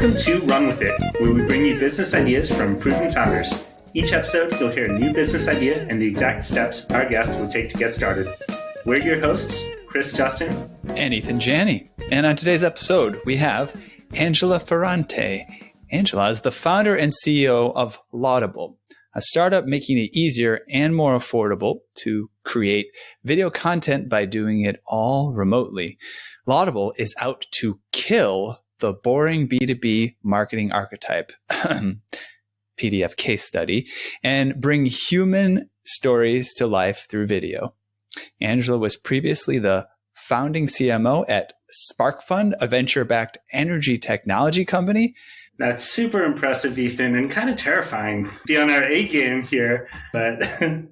Welcome to Run With It, where we bring you business ideas from proven founders. Each episode, you'll hear a new business idea and the exact steps our guest would take to get started. We're your hosts, Chris Justin and Ethan Janney. And on today's episode, we have Angela Ferrante. Angela is the founder and CEO of Laudable, a startup making it easier and more affordable to create video content by doing it all remotely. Laudable is out to kill the boring B2B marketing archetype, PDF case study, and bring human stories to life through video. Angela was previously the founding CMO at SparkFund, a venture-backed energy technology company. That's super impressive, Ethan, and kind of terrifying. Be on our A game here, but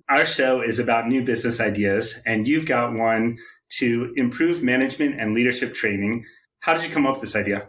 our show is about new business ideas, and you've got one to improve management and leadership training. How did you come up with this idea?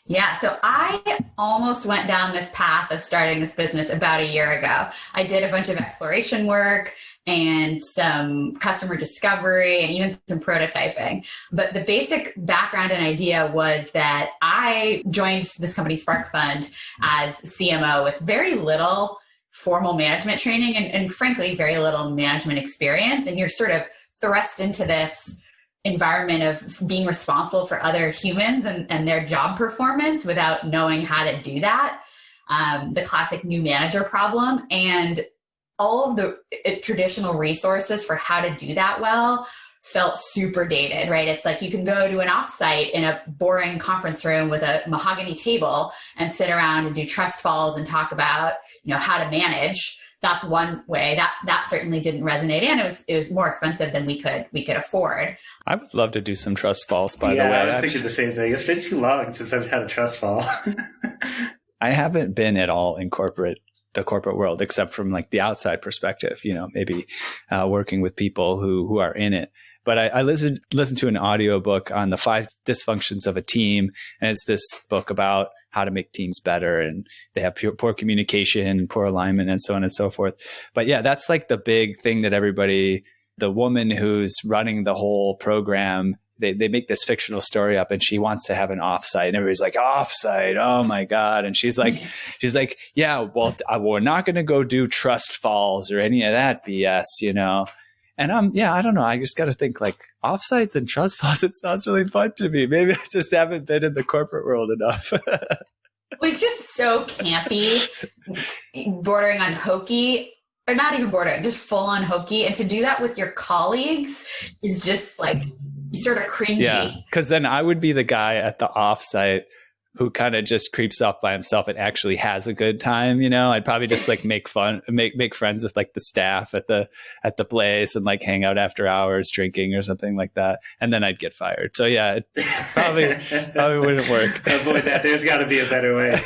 Yeah, so I almost went down this path of starting this business about a year ago. I did a bunch of exploration work and some customer discovery and even some prototyping. But the basic background and idea was that I joined this company, SparkFund, as CMO with very little formal management training and frankly, very little management experience. And you're sort of thrust into this environment of being responsible for other humans and their job performance without knowing how to do that. The classic new manager problem. And all of the traditional resources for how to do that well felt super dated, right? It's like you can go to an offsite in a boring conference room with a mahogany table and sit around and do trust falls and talk about, how to manage. That's one way that certainly didn't resonate, and it was more expensive than we could afford. I would love to do some trust falls, by the way. Yeah, I was thinking the same thing. It's been too long since I've had a trust fall. I haven't been at all in the corporate world, except from like the outside perspective, maybe working with people who are in it. But I listened to an audiobook on the 5 dysfunctions of a team. And it's this book about how to make teams better. And they have poor communication and poor alignment and so on and so forth. But yeah, that's like the big thing that the woman who's running the whole program, they make this fictional story up and she wants to have an offsite and everybody's like, offsite, oh my God. And she's like, yeah, well, we're not going to go do trust falls or any of that BS, And I don't know. I just got to think like offsites and trust falls. It sounds really fun to me. Maybe I just haven't been in the corporate world enough. It's just so campy, bordering on hokey, or not even bordering, just full on hokey. And to do that with your colleagues is just like sort of cringy. Yeah, because then I would be the guy at the offsite who kind of just creeps off by himself and actually has a good time. I'd probably just like make friends with like the staff at the place and like hang out after hours drinking or something like that. And then I'd get fired. So yeah, it probably wouldn't work. Avoid that. There's got to be a better way.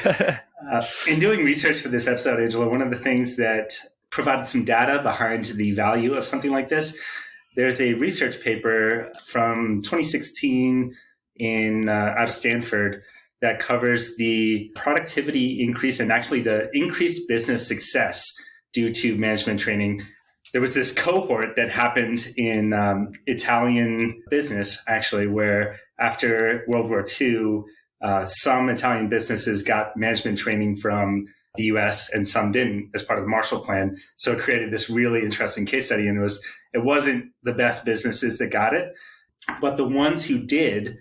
In doing research for this episode, Angela, one of the things that provided some data behind the value of something like this, there's a research paper from 2016 out of Stanford that covers the productivity increase and actually the increased business success due to management training. There was this cohort that happened in Italian business, actually, where after World War II, some Italian businesses got management training from the US and some didn't as part of the Marshall Plan. So it created this really interesting case study. And it wasn't the best businesses that got it, but the ones who did,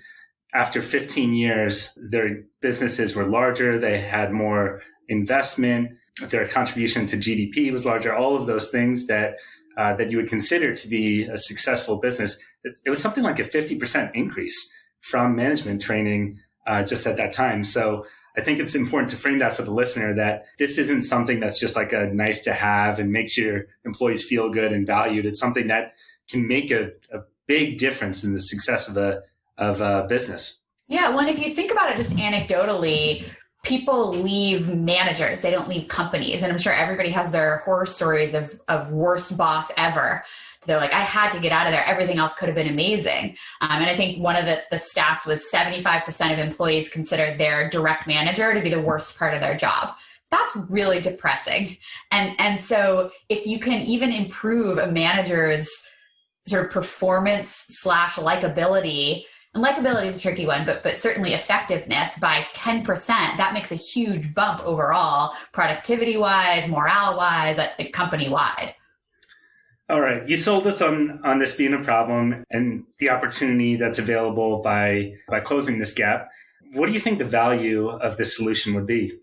after 15 years, their businesses were larger. They had more investment. Their contribution to GDP was larger. All of those things that you would consider to be a successful business. It was something like a 50% increase from management training just at that time. So I think it's important to frame that for the listener that this isn't something that's just like a nice to have and makes your employees feel good and valued. It's something that can make a big difference in the success of a business. Yeah, well, and if you think about it just anecdotally, people leave managers, they don't leave companies. And I'm sure everybody has their horror stories of worst boss ever. They're like, I had to get out of there. Everything else could have been amazing. And I think one of the stats was 75% of employees consider their direct manager to be the worst part of their job. That's really depressing. And so if you can even improve a manager's sort of performance / likability And likability is a tricky one, but certainly effectiveness by 10%, that makes a huge bump overall, productivity-wise, morale-wise, company-wide. All right. You sold us on this being a problem and the opportunity that's available by closing this gap. What do you think the value of this solution would be?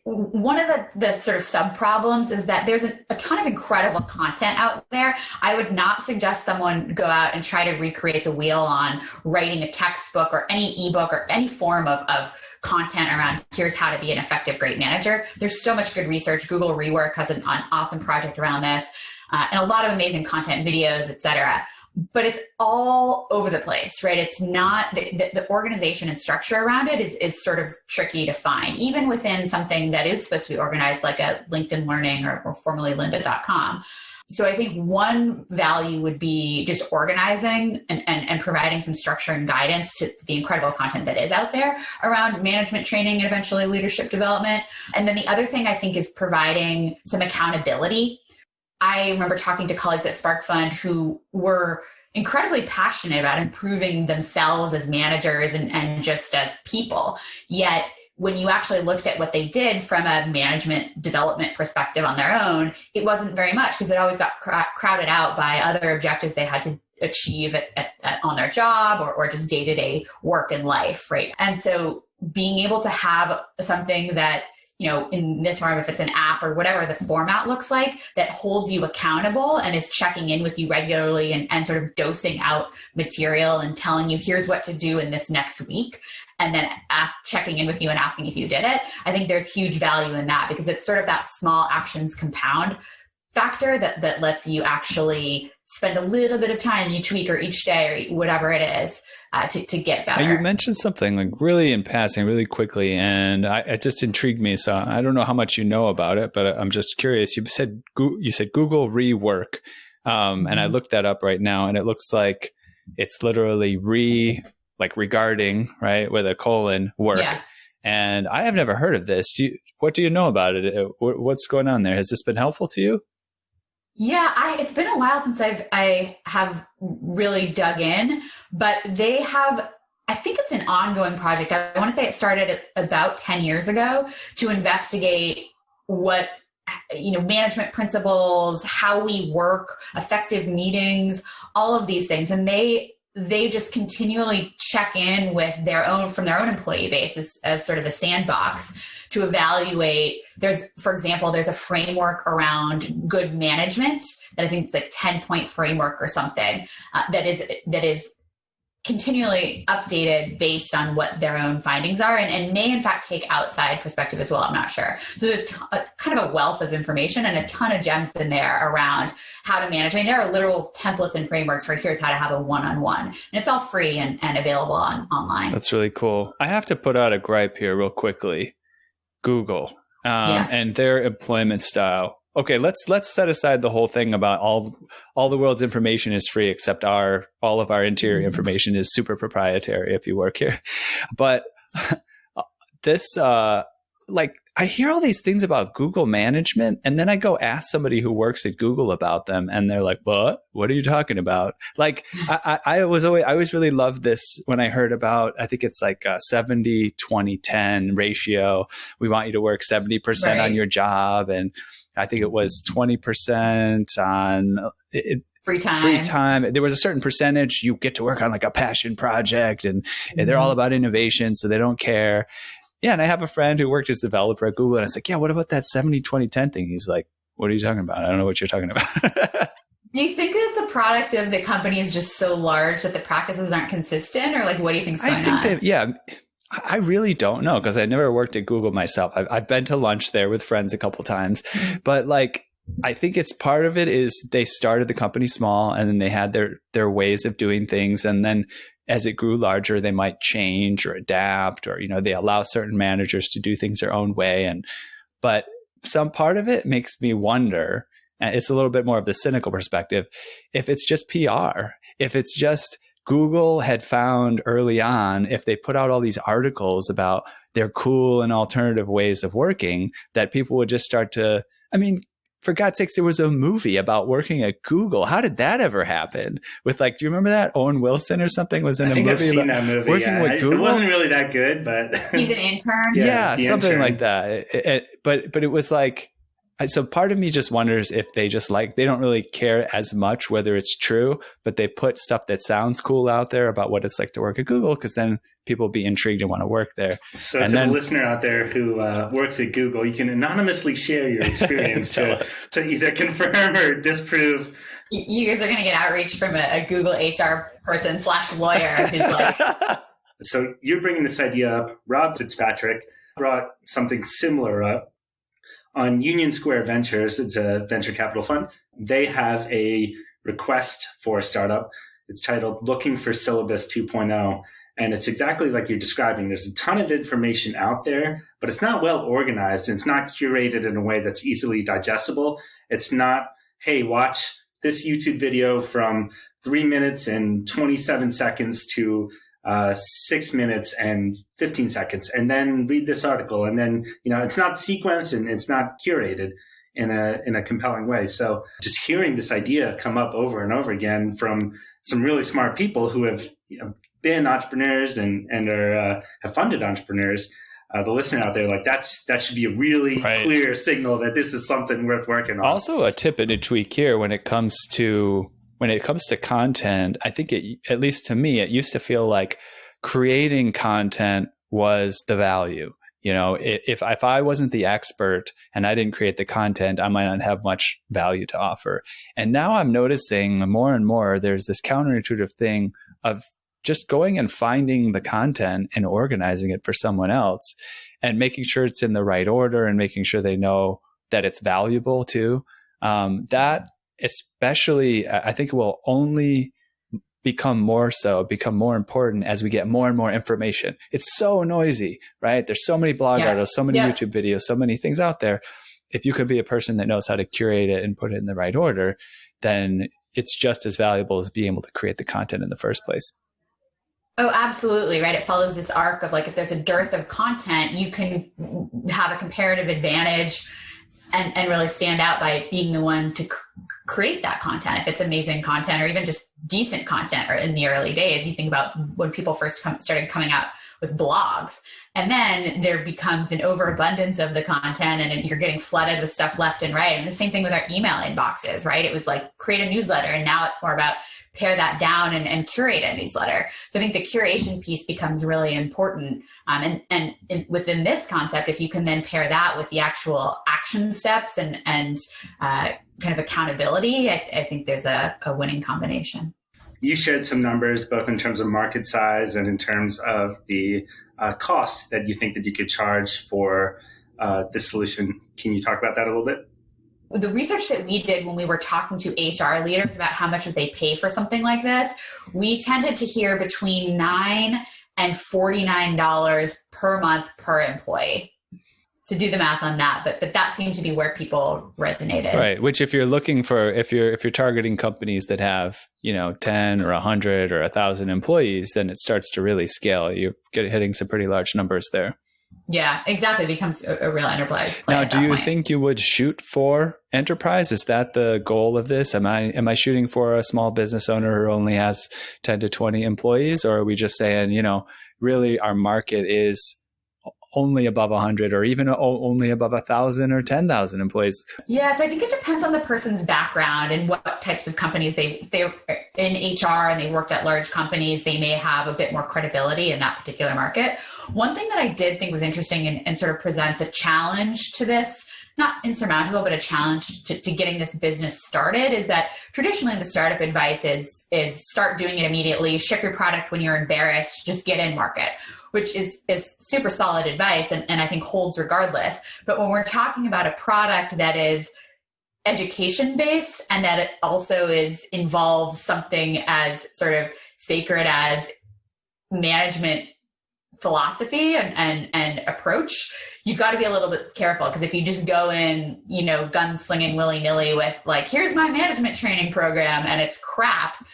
One of the sort of sub-problems is that there's a ton of incredible content out there. I would not suggest someone go out and try to recreate the wheel on writing a textbook or any ebook or any form of content around here's how to be an effective, great manager. There's so much good research. Google Rework has an awesome project around this, and a lot of amazing content, videos, et cetera. But it's all over the place, right? It's not the organization and structure around it is sort of tricky to find, even within something that is supposed to be organized like a LinkedIn Learning or formerly lynda.com. So I think one value would be just organizing and providing some structure and guidance to the incredible content that is out there around management training and eventually leadership development. And then the other thing I think is providing some accountability. I remember talking to colleagues at Spark Fund who were incredibly passionate about improving themselves as managers and just as people. Yet when you actually looked at what they did from a management development perspective on their own, it wasn't very much because it always got crowded out by other objectives they had to achieve on their job or just day-to-day work and life, right? And so being able to have something that, you know, in this form, if it's an app or whatever the format looks like, that holds you accountable and is checking in with you regularly and sort of dosing out material and telling you, here's what to do in this next week. And then checking in with you and asking if you did it. I think there's huge value in that because it's sort of that small actions compound factor that lets you actually spend a little bit of time each week or each day or whatever it is to get better. Now you mentioned something like really in passing, really quickly, and it just intrigued me. So I don't know how much you know about it, but I'm just curious. You said Google Rework, and I looked that up right now, and it looks like it's literally regarding, right, with a colon, work. Yeah. And I have never heard of this. What do you know about it? What's going on there? Has this been helpful to you? Yeah, it's been a while since I have really dug in, but they have, I think it's an ongoing project. I want to say it started about 10 years ago to investigate what, management principles, how we work, effective meetings, all of these things. And they just continually check in with from their own employee base as sort of the sandbox to evaluate. For example, there's a framework around good management that I think it's like 10-point framework or something that is continually updated based on what their own findings are and may in fact take outside perspective as well. I'm not sure. So there's kind of a wealth of information and a ton of gems in there around how to manage. I mean, there are literal templates and frameworks for here's how to have a one-on-one, and it's all free and available online. That's really cool. I have to put out a gripe here real quickly. Google yes. and their employment style. Okay, let's set aside the whole thing about all the world's information is free except all of our interior information is super proprietary if you work here. But this I hear all these things about Google management, and then I go ask somebody who works at Google about them, and they're like, "What? What are you talking about?" Like, I always really loved this when I heard about. I think it's like a 70-20-10 ratio. We want you to work 70% on your job, and I think it was 20% on free time. There was a certain percentage you get to work on like a passion project, and they're all about innovation, so they don't care. Yeah, and I have a friend who worked as a developer at Google, and I was like, yeah, what about that 70-20-10 thing? He's like, what are you talking about? I don't know what you're talking about. Do you think it's a product of the company is just so large that the practices aren't consistent, or like what do you think's going on? I really don't know because I never worked at Google myself. I've been to lunch there with friends a couple times, but like I think it's part of it is they started the company small and then they had their ways of doing things, and then as it grew larger, they might change or adapt, or they allow certain managers to do things their own way. But some part of it makes me wonder, and it's a little bit more of the cynical perspective, if it's just PR, if it's just Google had found early on, if they put out all these articles about their cool and alternative ways of working, that people would just start to, for God's sakes, there was a movie about working at Google. How did that ever happen? With like, do you remember that? Owen Wilson or something was in a movie. I've seen that movie. Working with Google. It wasn't really that good, but he's an intern. Yeah, something intern. like that. But it was like, so part of me just wonders if they just like, they don't really care as much whether it's true, but they put stuff that sounds cool out there about what it's like to work at Google, because then people will be intrigued and want to work there. So and to the listener out there who works at Google, you can anonymously share your experience to either confirm or disprove. You guys are going to get outreach from a Google HR person / lawyer who's like... So you're bringing this idea up. Rob Fitzpatrick brought something similar up. On Union Square Ventures, it's a venture capital fund. They have a request for a startup. It's titled Looking for Syllabus 2.0. And it's exactly like you're describing. There's a ton of information out there, but it's not well organized and it's not curated in a way that's easily digestible. It's not, hey, watch this YouTube video from 3 minutes and 27 seconds to 6 minutes and 15 seconds, and then read this article. And then, it's not sequenced and it's not curated in a compelling way. So just hearing this idea come up over and over again from some really smart people who have been entrepreneurs and are have funded entrepreneurs, the listener out there, like that should be a really clear signal that this is something worth working on. Also a tip and a tweak here when it comes to content. I think at least to me, it used to feel like creating content was the value. If I wasn't the expert and I didn't create the content, I might not have much value to offer. And now I'm noticing more and more there's this counterintuitive thing of just going and finding the content and organizing it for someone else and making sure it's in the right order and making sure they know that it's valuable too. That especially, I think it will only become more important as we get more and more information. It's so noisy, right? There's so many blog articles, so many YouTube videos, so many things out there. If you could be a person that knows how to curate it and put it in the right order, then it's just as valuable as being able to create the content in the first place. Oh, absolutely. Right. It follows this arc of like, if there's a dearth of content, you can have a comparative advantage and really stand out by being the one to create that content. If it's amazing content or even just decent content, or in the early days, you think about when people first started coming out with blogs, and then there becomes an overabundance of the content and you're getting flooded with stuff left and right. And the same thing with our email inboxes, right? It was like create a newsletter, and now it's more about pare that down and curate a newsletter. So I think the curation piece becomes really important. And within this concept, if you can then pair that with the actual action steps and kind of accountability, I think there's a winning combination. You shared some numbers, both in terms of market size and in terms of the cost that you think that you could charge for this solution. Can you talk about that a little bit? The research that we did when we were talking to HR leaders about how much would they pay for something like this, we tended to hear between $9 and $49 per month per employee. To do the math on that, but that seemed to be where people resonated. Right. Which if you're looking for, if you're targeting companies that have, 10 or 100 or 1,000 employees, then it starts to really scale. You're hitting some pretty large numbers there. Yeah, exactly. It becomes a real enterprise play. Now, do you think you would shoot for enterprise? Is that the goal of this? Am I shooting for a small business owner who only has 10 to 20 employees? Or are we just saying, really our market is only above 100 or even only above 1,000 or 10,000 employees? Yeah, so I think it depends on the person's background and what types of companies they're in HR and they've worked at large companies. They may have a bit more credibility in that particular market. One thing that I did think was interesting and sort of presents a challenge to this, not insurmountable, but a challenge to getting this business started, is that traditionally the startup advice is start doing it immediately, ship your product when you're embarrassed, just get in market, which is super solid advice and I think holds regardless. But when we're talking about a product that is education-based and that it also involves something as sort of sacred as management philosophy and approach, you've got to be a little bit careful, because if you just go in, gunslinging willy-nilly with like, here's my management training program and it's crap,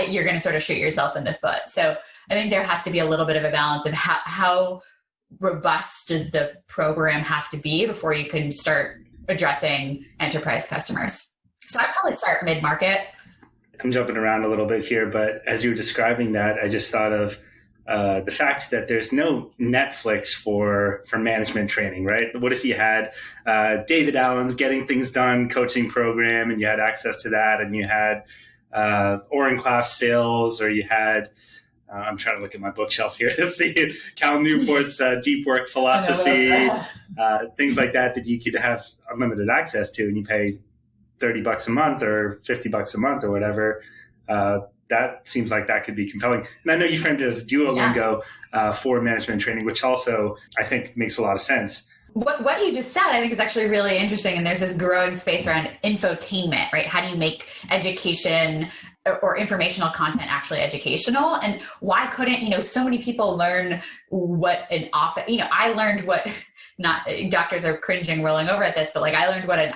you're going to sort of shoot yourself in the foot. So I think there has to be a little bit of a balance of how robust does the program have to be before you can start addressing enterprise customers. So I'd probably start mid-market. I'm jumping around a little bit here, but as you were describing that, I just thought of the fact that there's no Netflix for management training, right? What if you had David Allen's Getting Things Done coaching program, and you had access to that, and you had Oren Klaff's sales, or you had I'm trying to look at my bookshelf here to see Cal Newport's deep work philosophy, things like that you could have unlimited access to, and you pay $30 a month or $50 a month or whatever. That seems like that could be compelling. And I know you framed it as DuoLingo for management training, which also I think makes a lot of sense. What you just said, I think, is actually really interesting. And there's this growing space around infotainment, right? How do you make education or informational content actually educational? And why couldn't, so many people learn what an office, I learned what, not doctors are cringing, rolling over at this, but like I learned what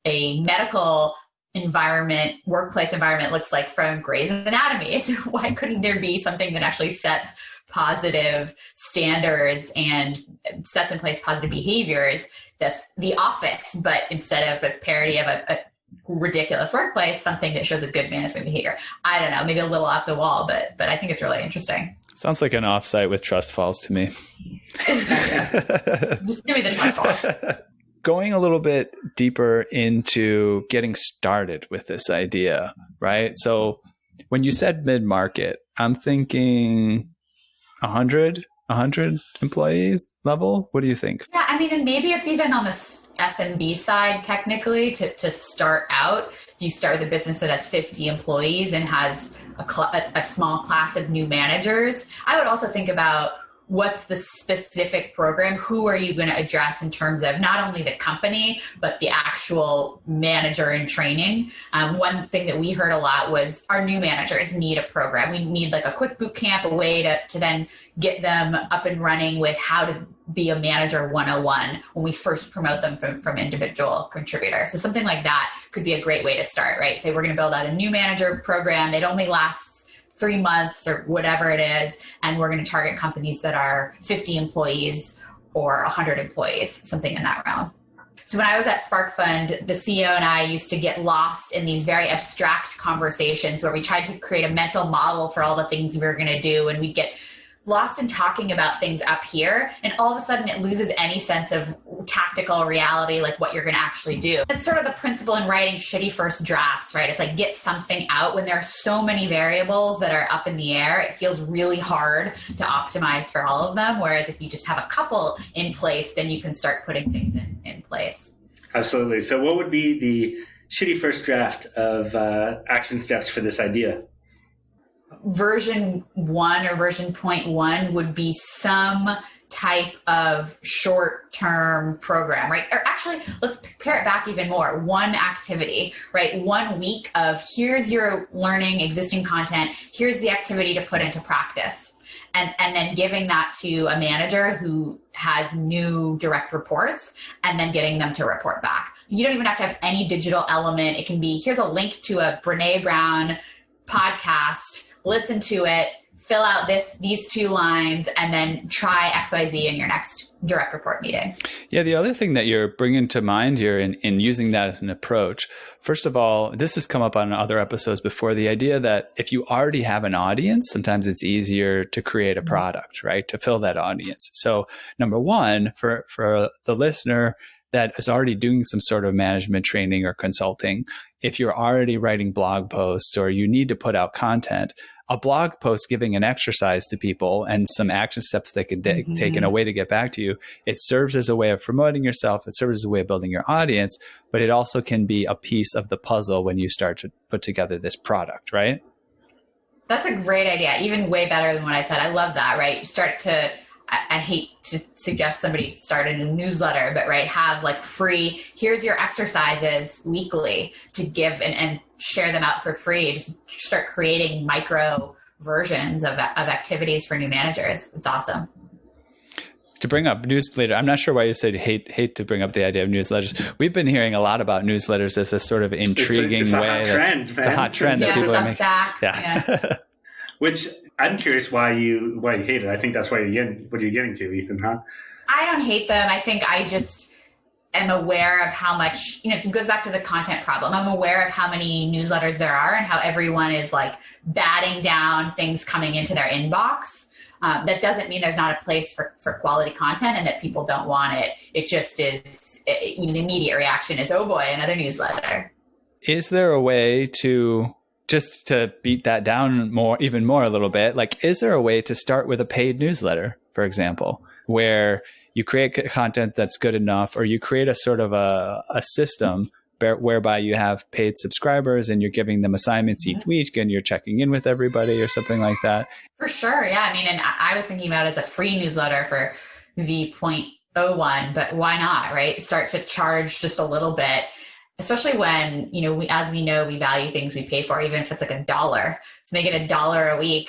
a medical environment, workplace environment looks like from Grey's Anatomy. So why couldn't there be something that actually sets positive standards and sets in place positive behaviors that's the office, but instead of a parody of a ridiculous workplace, something that shows a good management behavior? I don't know, maybe a little off the wall, but I think it's really interesting. Sounds like an offsite with trust falls to me. Just give me the trust falls. Going a little bit deeper into getting started with this idea, right? So when you said mid-market, I'm thinking 100 employees level. What do you think? Yeah, I mean, and maybe it's even on the SMB side, technically, to start out. You start the business that has 50 employees and has a small class of new managers. I would also think about what's the specific program? Who are you going to address in terms of not only the company, but the actual manager in training? One thing that we heard a lot was our new managers need a program. We need like a quick boot camp, a way to then get them up and running with how to be a manager 101 when we first promote them from individual contributors. So something like that could be a great way to start, right? Say we're going to build out a new manager program. It only lasts 3 months or whatever it is, and we're going to target companies that are 50 employees or 100 employees, something in that realm. So when I was at Spark Fund, the CEO and I used to get lost in these very abstract conversations where we tried to create a mental model for all the things we were going to do, and we'd get lost in talking about things up here, and all of a sudden it loses any sense of tactical reality, like what you're going to actually do. It's sort of the principle in writing shitty first drafts, right? It's like get something out when there are so many variables that are up in the air. It feels really hard to optimize for all of them. Whereas if you just have a couple in place, then you can start putting things in place. Absolutely. So what would be the shitty first draft of action steps for this idea? Version 1 or version 0.1 would be some type of short-term program, right? Or actually, let's pare it back even more. One activity, right? 1 week of here's your learning existing content. Here's the activity to put into practice. And then giving that to a manager who has new direct reports and then getting them to report back. You don't even have to have any digital element. It can be, here's a link to a Brene Brown podcast, listen to it, fill out these 2 lines, and then try XYZ in your next direct report meeting. Yeah, the other thing that you're bringing to mind here in using that as an approach, first of all, this has come up on other episodes before, the idea that if you already have an audience, sometimes it's easier to create a product, right, to fill that audience. So number one, for the listener that is already doing some sort of management training or consulting, if you're already writing blog posts or you need to put out content, a blog post giving an exercise to people and some action steps they can take in a way to get back to you, it serves as a way of promoting yourself. It serves as a way of building your audience, but it also can be a piece of the puzzle when you start to put together this product, right? That's a great idea. Even way better than what I said. I love that, right? You start to, I hate to suggest somebody start a newsletter, but right, have like free, here's your exercises weekly to give and share them out for free. Just start creating micro versions of activities for new managers. It's awesome. To bring up newsletter, I'm not sure why you said hate to bring up the idea of newsletters. We've been hearing a lot about newsletters as a sort of intriguing it's a way. Hot trend, it's a hot trend. Yeah, that people Substack. Yeah. Which I'm curious why you hate it. I think that's why what you're getting to, Ethan, huh? I don't hate them. I think am aware of how much, it goes back to the content problem. I'm aware of how many newsletters there are and how everyone is like batting down things coming into their inbox. That doesn't mean there's not a place for quality content and that people don't want it. It just is, the immediate reaction is, oh boy, another newsletter. Is there a way to, just to beat that down even more a little bit, like, is there a way to start with a paid newsletter, for example, where you create content that's good enough, or you create a sort of a system whereby you have paid subscribers and you're giving them assignments each week and you're checking in with everybody or something like that? For sure. Yeah. I mean, and I was thinking about it as a free newsletter for V.01, but why not, right? Start to charge just a little bit, especially when, as we know, we value things we pay for, even if it's like $1. So make it $1 a week,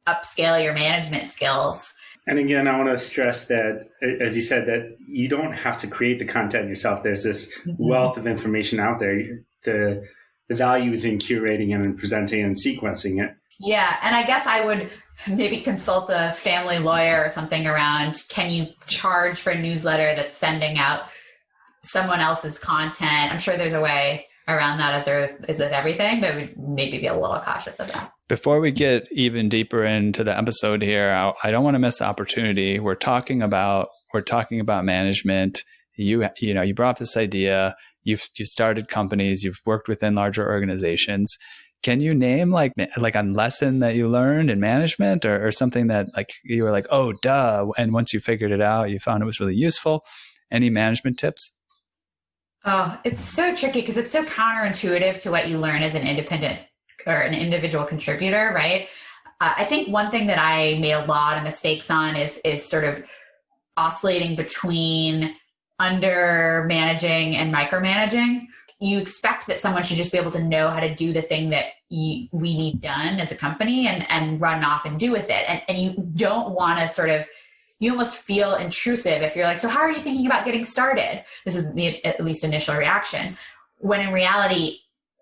upscale your management skills. And again, I want to stress that, as you said, that you don't have to create the content yourself. There's this wealth of information out there. The value is in curating and in presenting and sequencing it. Yeah. And I guess I would maybe consult a family lawyer or something around, can you charge for a newsletter that's sending out someone else's content? I'm sure there's a way around that, as there is with everything, but we'd maybe be a little cautious of that. Before we get even deeper into the episode here, I don't want to miss the opportunity. We're talking about management. You brought up this idea. You've started companies. You've worked within larger organizations. Can you name like a lesson that you learned in management, or something that like you were like, oh, duh, and once you figured it out, you found it was really useful? Any management tips? Oh, it's so tricky because it's so counterintuitive to what you learn as an independent or an individual contributor, right? I think one thing that I made a lot of mistakes on is sort of oscillating between under managing and micromanaging. You expect that someone should just be able to know how to do the thing that we need done as a company and run off and do with it. And you don't want to sort of, you almost feel intrusive if you're like, so how are you thinking about getting started? This is the at least initial reaction. When in reality,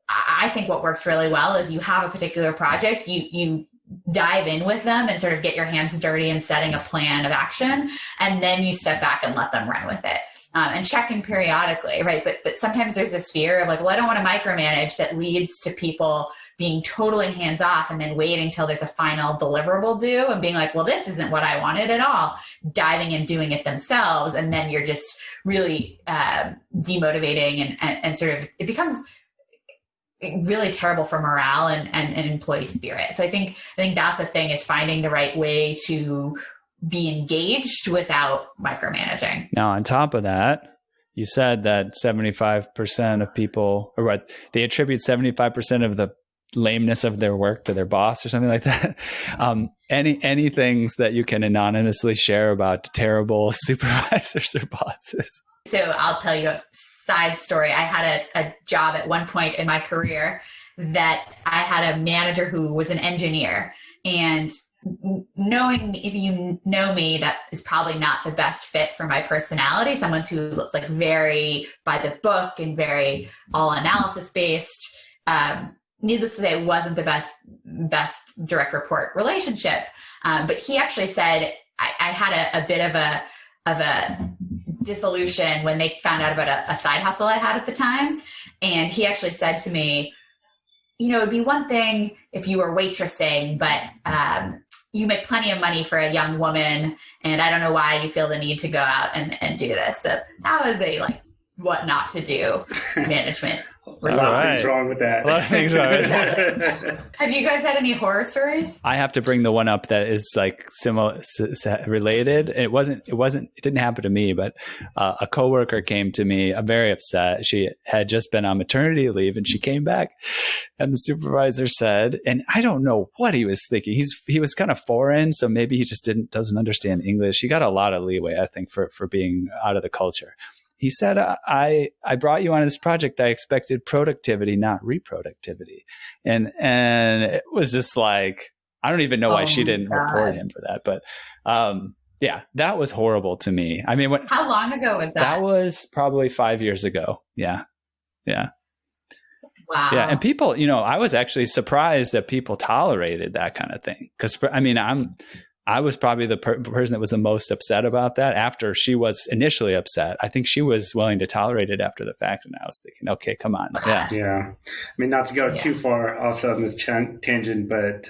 I think what works really well is you have a particular project, you dive in with them and sort of get your hands dirty in setting a plan of action. And then you step back and let them run with it. And check in periodically, right? But sometimes there's this fear of like, well, I don't want to micromanage, that leads to people being totally hands off and then waiting until there's a final deliverable due and being like, well, this isn't what I wanted at all, diving and doing it themselves. And then you're just really demotivating and sort of, it becomes really terrible for morale and employee spirit. So I think that's the thing, is finding the right way to be engaged without micromanaging. Now, on top of that, you said that 75% of people, or what, they attribute 75% of the lameness of their work to their boss or something like that. Any things that you can anonymously share about terrible supervisors or bosses? So I'll tell you a side story. I had a job at one point in my career that I had a manager who was an engineer, and knowing, if you know me, that is probably not the best fit for my personality. Someone who looks like very by the book and very all analysis based. Needless to say, it wasn't the best direct report relationship. But he actually said I had a bit of a dissolution when they found out about a side hustle I had at the time. And he actually said to me, it'd be one thing if you were waitressing, but you make plenty of money for a young woman, and I don't know why you feel the need to go out and do this. So that was a what not to do management. A lot of things wrong with that. A lot of things wrong with that. Have you guys had any horror stories? I have to bring the one up that is similar, related. It didn't happen to me, but a coworker came to me, very upset. She had just been on maternity leave and she came back, and the supervisor said, and I don't know what he was thinking. He was kind of foreign, so maybe he just doesn't understand English. He got a lot of leeway, I think, for being out of the culture. He said, I brought you on this project. I expected productivity, not reproductivity. And it was just like, I don't even know why she didn't report him for that. But yeah, that was horrible to me. I mean, how long ago was that? That was probably 5 years ago. Yeah. Yeah. Wow. Yeah. And people, I was actually surprised that people tolerated that kind of thing. Because, I mean, I was probably the person that was the most upset about that after she was initially upset. I think she was willing to tolerate it after the fact. And I was thinking, okay, come on. Yeah. Yeah. I mean, not to go too far off on this tangent, but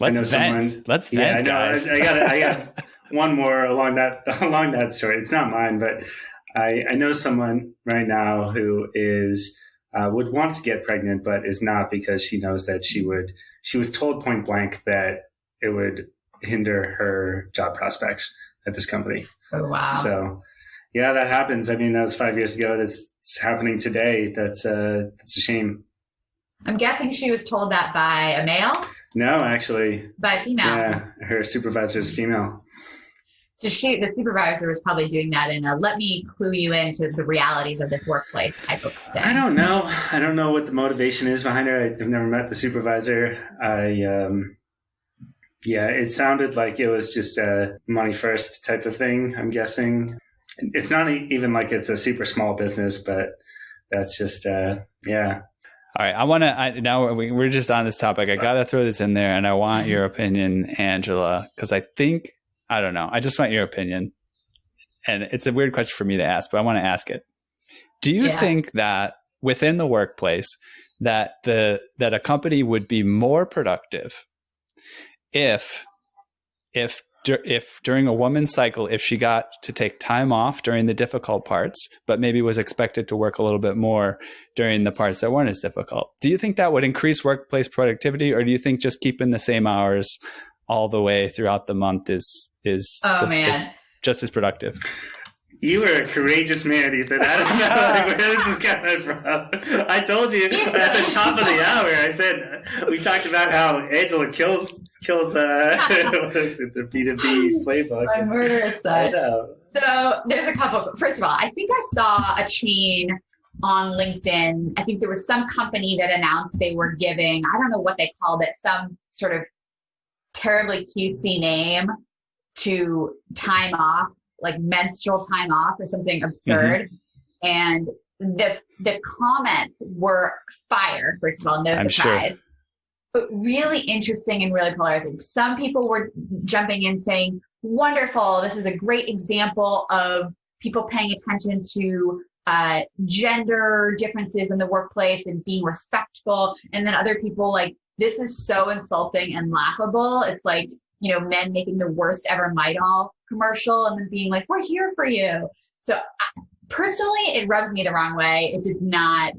let's vent. Let's vent, guys. I got one more along that story. It's not mine, but I know someone right now who is would want to get pregnant, but is not, because she knows that she was told point blank that it would hinder her job prospects at this company. Oh, wow. So yeah, that happens. I mean, that was 5 years ago. That's happening today. That's a shame. I'm guessing she was told that by a male? No, actually. By a female. Yeah, her supervisor is female. So the supervisor was probably doing that in a let me clue you into the realities of this workplace type of thing. I don't know. I don't know what the motivation is behind her. I've never met the supervisor. Yeah, it sounded like it was just a money first type of thing, I'm guessing. It's not even like it's a super small business, but that's just, yeah. All right. Now we're just on this topic. I got to throw this in there, and I want your opinion, Angela, because I don't know. I just want your opinion. And it's a weird question for me to ask, but I want to ask it. Do you think that within the workplace that a company would be more productive if during a woman's cycle, if she got to take time off during the difficult parts, but maybe was expected to work a little bit more during the parts that weren't as difficult? Do you think that would increase workplace productivity, or do you think just keeping the same hours all the way throughout the month is just as productive? You were a courageous man, Ethan. I don't know where this is coming from. I told you at the top of the hour. I said we talked about how Angela kills what is it, the B2B playbook. My murderous side. So there's a couple. First of all, I think I saw a chain on LinkedIn. I think there was some company that announced they were giving, I don't know what they called it, some sort of terribly cutesy name to time off, like menstrual time off or something absurd. Mm-hmm. And the comments were fire, first of all, no surprise. Sure. But really interesting and really polarizing. Some people were jumping in saying, wonderful, this is a great example of people paying attention to gender differences in the workplace and being respectful. And then other people like, this is so insulting and laughable. It's like, men making the worst ever Midol commercial and then being like, we're here for you. So personally, it rubs me the wrong way. It does not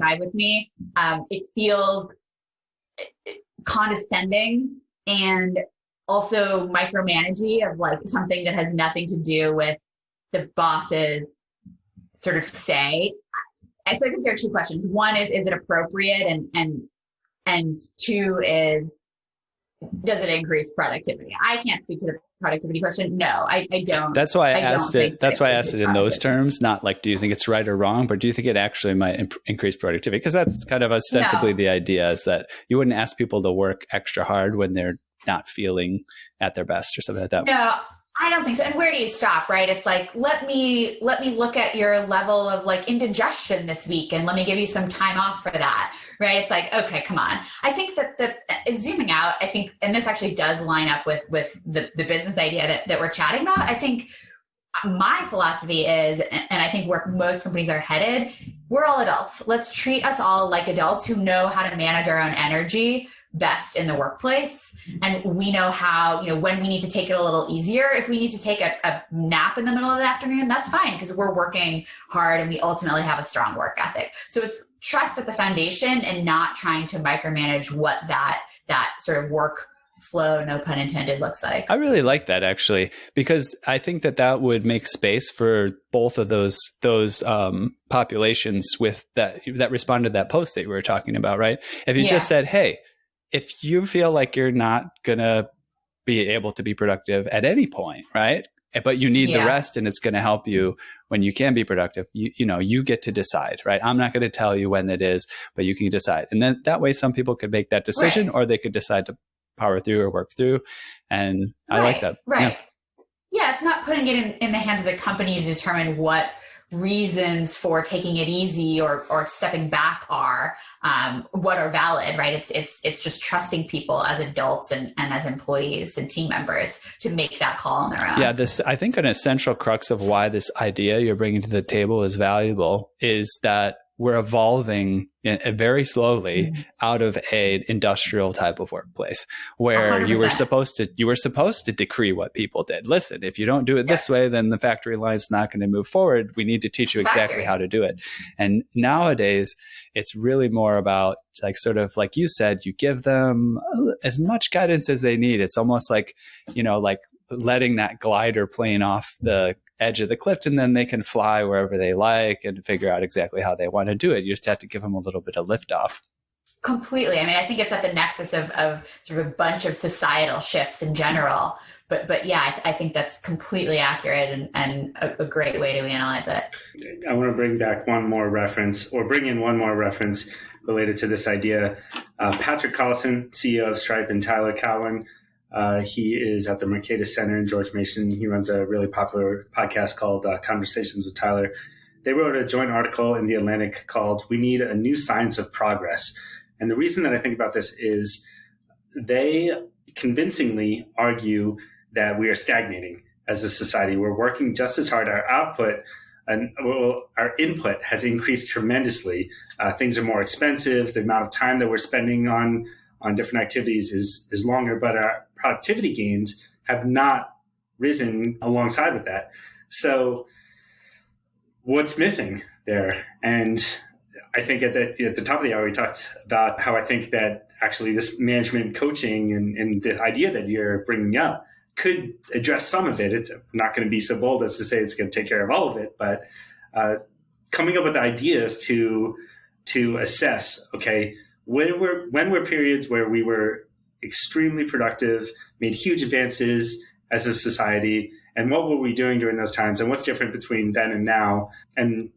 jive with me. It feels condescending and also micromanaging of like something that has nothing to do with the boss's sort of say. So I think there are two questions. One is it appropriate? And two is, does it increase productivity? I can't speak to the productivity question. No, I don't. That's why I asked it. That's why I asked it in those terms, not like, do you think it's right or wrong, but do you think it actually might increase productivity? Because that's kind of ostensibly the idea, is that you wouldn't ask people to work extra hard when they're not feeling at their best or something like that. No, I don't think so. And where do you stop, right? It's like, let me look at your level of like indigestion this week and let me give you some time off for that, right? It's like, okay, come on. I think that zooming out, I think, and this actually does line up with the business idea that we're chatting about. I think my philosophy is, and I think where most companies are headed, we're all adults. Let's treat us all like adults who know how to manage our own energy best in the workplace. And we know how, when we need to take it a little easier. If we need to take a nap in the middle of the afternoon, that's fine, because we're working hard and we ultimately have a strong work ethic. So it's trust at the foundation and not trying to micromanage what that sort of work flow, no pun intended, looks like. I really like that, actually, because I think that would make space for both of those populations with that responded to that post that we were talking about, right? If you just said, hey, if you feel like you're not going to be able to be productive at any point, right? But you need the rest and it's going to help you when you can be productive, you get to decide, right? I'm not going to tell you when it is, but you can decide. And then that way some people could make that decision, or they could decide to power through or work through. And I like that. Right. Yeah, it's not putting it in the hands of the company to determine what reasons for taking it easy or stepping back are, what are valid, right? It's just trusting people as adults and as employees and team members to make that call on their own. Yeah, I think an essential crux of why this idea you're bringing to the table is valuable is that we're evolving very slowly out of an industrial type of workplace where 100%. you were supposed to decree what people did. Listen, if you don't do it this way, then the factory line's not going to move forward. We need to teach you exactly how to do it. And nowadays, it's really more about like sort of like you said, you give them as much guidance as they need. It's almost like, like letting that glider plane off the edge of the cliff, and then they can fly wherever they like and figure out exactly how they want to do it. You just have to give them a little bit of liftoff. Completely. I mean, I think it's at the nexus of sort of a bunch of societal shifts in general. But yeah, I think that's completely accurate and a great way to analyze it. I want to bring in one more reference related to this idea. Patrick Collison, CEO of Stripe, and Tyler Cowan, he is at the Mercatus Center in George Mason. He runs a really popular podcast called Conversations with Tyler. They wrote a joint article in The Atlantic called "We Need a New Science of Progress." And the reason that I think about this is they convincingly argue that we are stagnating as a society. We're working just as hard. Our output and our input has increased tremendously. Things are more expensive. The amount of time that we're spending on different activities is longer, but our productivity gains have not risen alongside with that. So what's missing there? And I think at the top of the hour, we talked about how I think that actually this management coaching and the idea that you're bringing up could address some of it. It's not going to be so bold as to say it's going to take care of all of it, but coming up with ideas to assess, okay, when were periods where we were extremely productive, made huge advances as a society, and what were we doing during those times, and what's different between then and now? And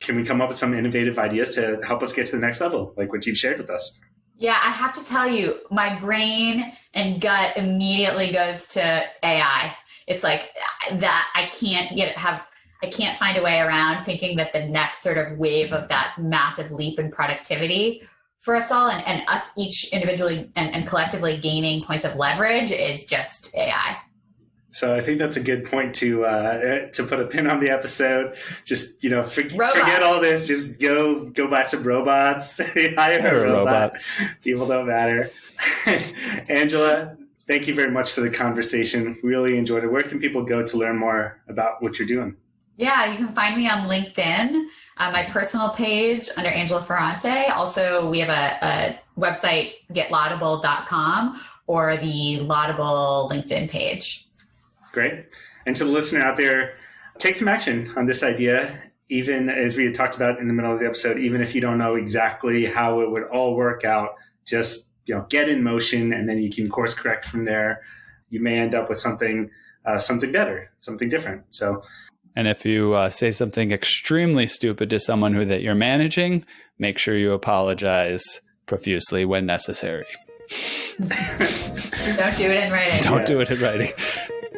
can we come up with some innovative ideas to help us get to the next level, like what you've shared with us? Yeah, I have to tell you, my brain and gut immediately goes to AI. It's like that. I can't find a way around thinking that the next sort of wave of that massive leap in productivity for us all and us each individually and collectively gaining points of leverage is just AI. So I think that's a good point to put a pin on the episode. Just, forget all this. Just go buy some robots. Hire a robot. People don't matter. Angela, thank you very much for the conversation. Really enjoyed it. Where can people go to learn more about what you're doing? Yeah, you can find me on LinkedIn, my personal page under Angela Ferrante. Also, we have a website, getlaudable.com, or the Laudable LinkedIn page. Great. And to the listener out there, take some action on this idea, even as we had talked about in the middle of the episode, even if you don't know exactly how it would all work out, just get in motion, and then you can course correct from there. You may end up with something better, something different. So, and if you say something extremely stupid to someone that you're managing, make sure you apologize profusely when necessary. Don't do it in writing. Don't do it in writing.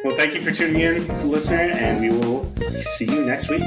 Well, thank you for tuning in, listener, and we will see you next week.